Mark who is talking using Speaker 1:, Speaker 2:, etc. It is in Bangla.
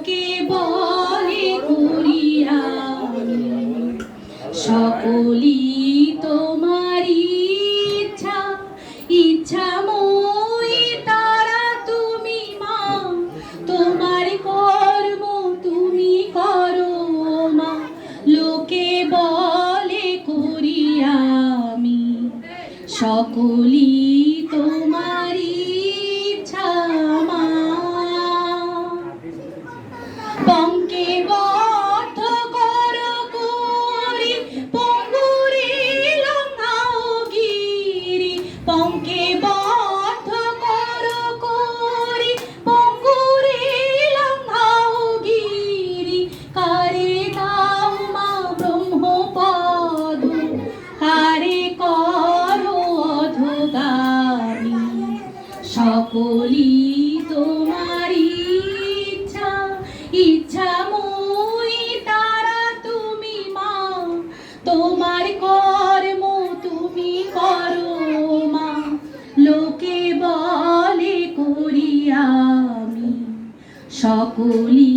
Speaker 1: লোকে বলে করিয়া সকলি তোমার ইচ্ছা ইচ্ছাময়ী তারা তুমি মা তোমার কর্ম তুমি করো মা লোকে বলে করিয়া আমি সকলি তোমার ইচ্ছা মা পঙ্কে বদ্ধ কর করি পঙ্গুরি লঙ্ঘাও গিরি পঙ্কে বদ্ধ কর করি পঙ্গুরি লঙ্ঘাও গিরি কারে দাও মা ব্রহ্মপদ কারে করো অধগামী সকলি তোমার ইচ্ছা ইচ্ছাময়ী তারা তুমি মা তোমার কর্ম তুমি করো মা লোকে বলে করিয়া আমি সকলি